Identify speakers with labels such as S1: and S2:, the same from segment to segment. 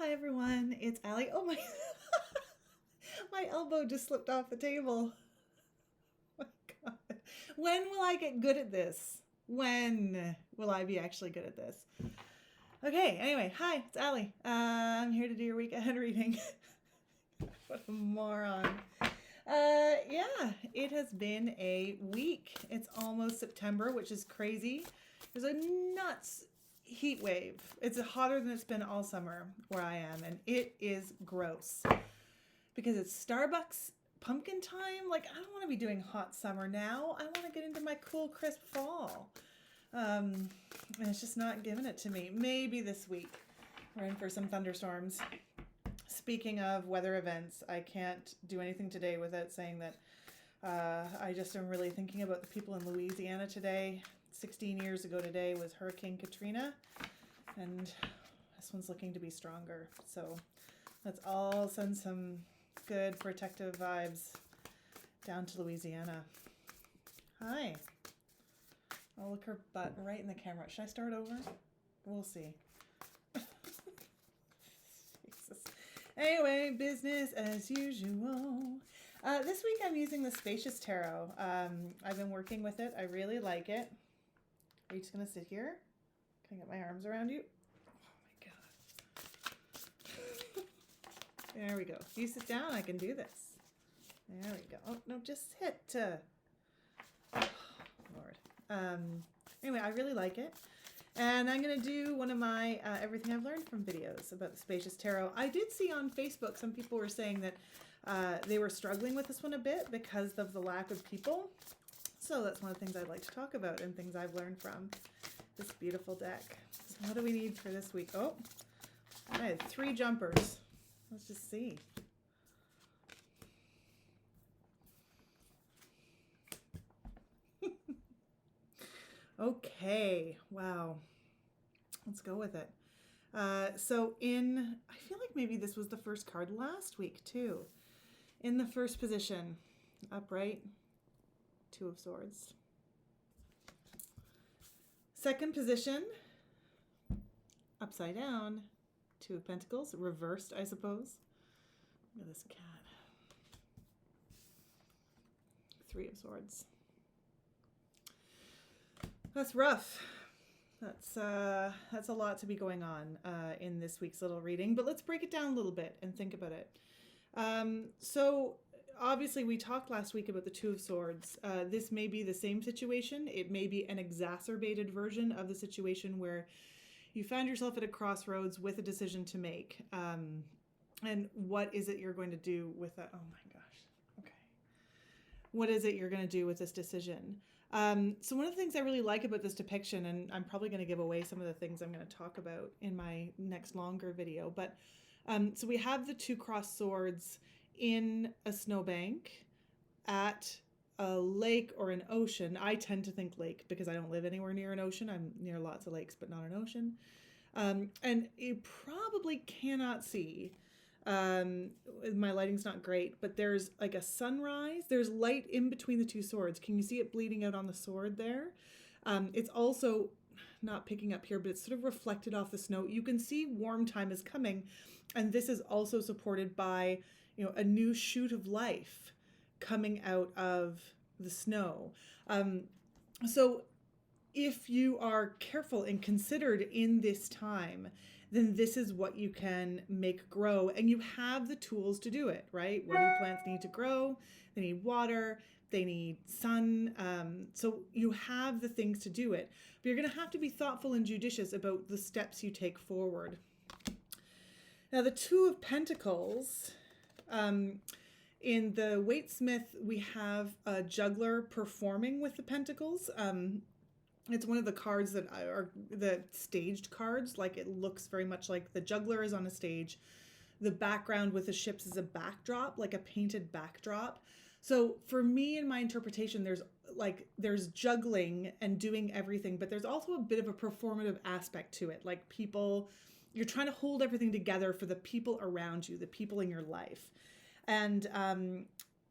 S1: Hi everyone, it's Allie. Oh my, my elbow just slipped off the table. Oh my God. When will I get good at this? When will I be actually good at this? Okay, anyway, hi, it's Allie. I'm here to do your week ahead reading. What a moron. Yeah, it has been a week. It's almost September, which is crazy. There's a nuts heat wave. It's hotter than it's been all summer where I am, and it is gross because it's Starbucks pumpkin time. Like, I don't want to be doing hot summer now. I want to get into my cool, crisp fall. And it's just not giving it to me. Maybe this week we're in for some thunderstorms. Speaking of weather events, I can't do anything today without saying that I just am really thinking about the people in Louisiana today. 16 years ago today was Hurricane Katrina, and this one's looking to be stronger. So let's all send some good protective vibes down to Louisiana. Hi. Oh, look, her butt right in the camera. Should I start over? We'll see. Jesus. Anyway, business as usual. This week I'm using the Spacious Tarot. I've been working with it. I really like it. Are you just going to sit here? Can I get my arms around you? Oh my God. There we go. If you sit down, I can do this. There we go. Oh, no, just sit. Oh, Lord. Anyway, I really like it. And I'm going to do one of my Everything I've Learned from videos about the Spacious Tarot. I did see on Facebook some people were saying that they were struggling with this one a bit because of the lack of people. So that's one of the things I'd like to talk about and things I've learned from this beautiful deck. So what do we need for this week? Oh, I had 3 jumpers. Let's just see. Okay, wow. Let's go with it. I feel like maybe this was the first card last week too. In the first position, upright, 2 of Swords. Second position, upside down, 2 of Pentacles, reversed, I suppose. Look at this cat. 3 of Swords. That's rough. That's a lot to be going on in this week's little reading, but let's break it down a little bit and think about it. So obviously we talked last week about the 2 of Swords. This may be the same situation. It may be an exacerbated version of the situation where you found yourself at a crossroads with a decision to make. And what is it you're going to do with that? Oh my gosh. Okay. What is it you're going to do with this decision? So one of the things I really like about this depiction, and I'm probably going to give away some of the things I'm going to talk about in my next longer video, but so we have the 2 crossed swords in a snowbank at a lake or an ocean. I tend to think lake because I don't live anywhere near an ocean. I'm near lots of lakes, but not an ocean. And you probably cannot see. My lighting's not great, but there's like a sunrise. There's light in between the 2 swords. Can you see it bleeding out on the sword there? It's also not picking up here, but it's sort of reflected off the snow. You can see warm time is coming, and this is also supported by, you know, a new shoot of life coming out of the snow. So if you are careful and considered in this time, then this is what you can make grow, and you have the tools to do it, right? What do plants need to grow? They need water, they need sun, so you have the things to do it, but you're going to have to be thoughtful and judicious about the steps you take forward. Now the 2 of Pentacles, in the Waitsmith, we have a juggler performing with the pentacles. It's one of the cards that are the staged cards. Like, it looks very much like the juggler is on a stage. The background with the ships is a backdrop, like a painted backdrop. So for me, in my interpretation, there's juggling and doing everything, but there's also a bit of a performative aspect to it. Like, you're trying to hold everything together for the people around you, the people in your life. And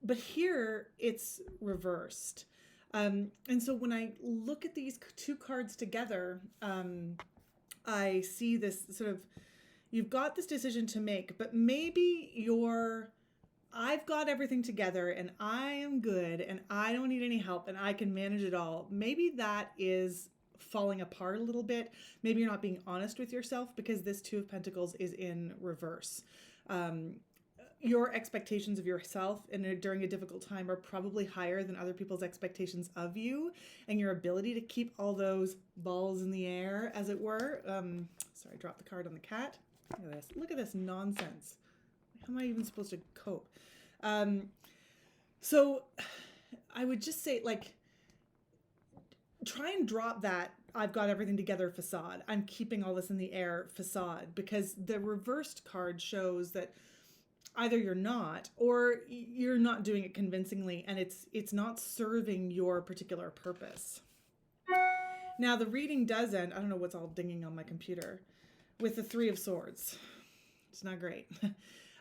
S1: but here it's reversed. And so when I look at these 2 cards together, I see this sort of, you've got this decision to make, but maybe I've got everything together and I am good and I don't need any help and I can manage it all. Maybe that is falling apart a little bit. Maybe you're not being honest with yourself because this Two of Pentacles is in reverse. Your expectations of yourself during a difficult time are probably higher than other people's expectations of you, and your ability to keep all those balls in the air, as it were. Sorry, I dropped the card on the cat. Look at this. Look at this nonsense. How am I even supposed to cope? So I would just say, like, try and drop that I've got everything together facade. I'm keeping all this in the air facade, because the reversed card shows that either you're not, or you're not doing it convincingly, and it's not serving your particular purpose. Now the reading does end, I don't know what's all dinging on my computer, with the Three of Swords. It's not great.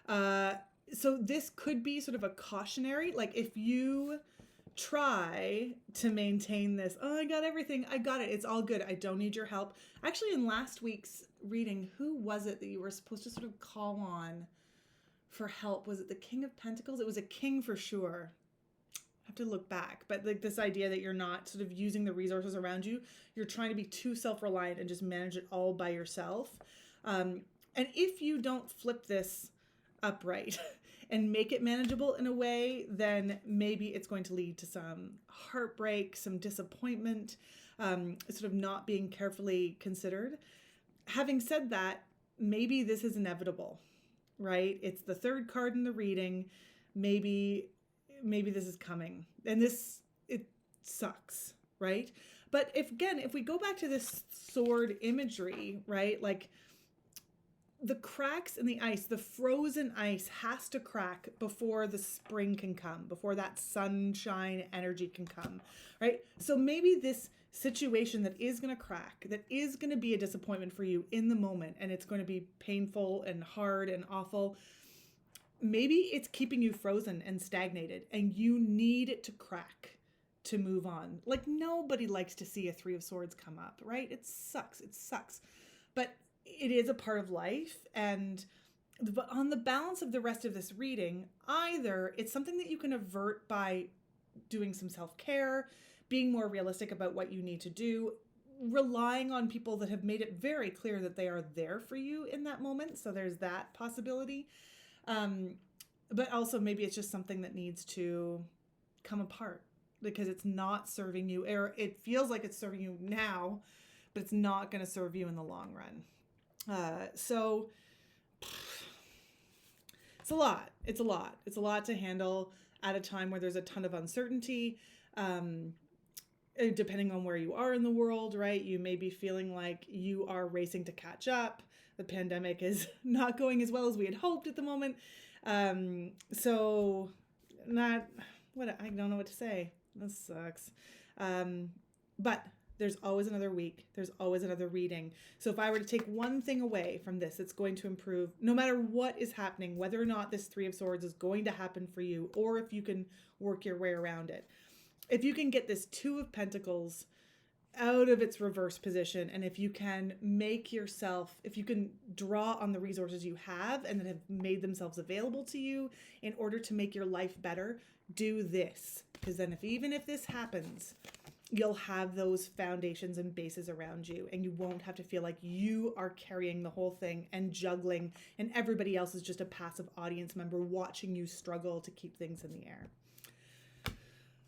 S1: So this could be sort of a cautionary, like if you try to maintain this, oh, I got everything, I got it, it's all good, I don't need your help. Actually, in last week's reading, who was it that you were supposed to sort of call on for help? Was it the King of Pentacles? It was a king for sure. I have to look back, but like this idea that you're not sort of using the resources around you, you're trying to be too self-reliant and just manage it all by yourself. And if you don't flip this upright and make it manageable in a way, then maybe it's going to lead to some heartbreak, some disappointment, sort of not being carefully considered. Having said that, maybe this is inevitable. Right? It's the third card in the reading. Maybe this is coming. And it sucks, right? But if we go back to this sword imagery, right? Like the cracks in the ice, the frozen ice has to crack before the spring can come, before that sunshine energy can come, right? So maybe this situation that is going to crack, that is going to be a disappointment for you in the moment, and it's going to be painful and hard and awful. Maybe it's keeping you frozen and stagnated, and you need it to crack to move on. Like, nobody likes to see a Three of Swords come up, right? It sucks. But it is a part of life. And on the balance of the rest of this reading, either it's something that you can avert by doing some self-care, being more realistic about what you need to do, relying on people that have made it very clear that they are there for you in that moment. So there's that possibility. But also maybe it's just something that needs to come apart because it's not serving you, or it feels like it's serving you now, but it's not going to serve you in the long run. So it's a lot. It's a lot to handle at a time where there's a ton of uncertainty. Depending on where you are in the world, right? You may be feeling like you are racing to catch up. The pandemic is not going as well as we had hoped at the moment. I don't know what to say. This sucks. But there's always another week. There's always another reading. So if I were to take one thing away from this, it's going to improve no matter what is happening, whether or not this Three of Swords is going to happen for you, or if you can work your way around it. If you can get this Two of Pentacles out of its reverse position, and if you can if you can draw on the resources you have and that have made themselves available to you in order to make your life better, do this. Because then even if this happens, you'll have those foundations and bases around you, and you won't have to feel like you are carrying the whole thing and juggling, and everybody else is just a passive audience member watching you struggle to keep things in the air.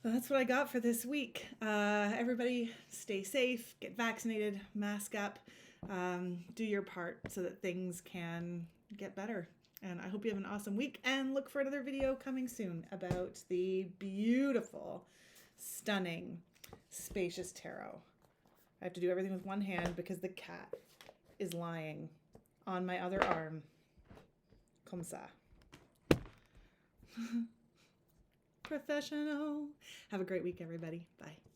S1: Well, that's what I got for this week. Everybody stay safe, get vaccinated, mask up, do your part so that things can get better. And I hope you have an awesome week, and look for another video coming soon about the beautiful, stunning, Spacious tarot. I have to do everything with one hand because the cat is lying on my other arm. Comme ça. Professional. Have a great week, everybody. Bye.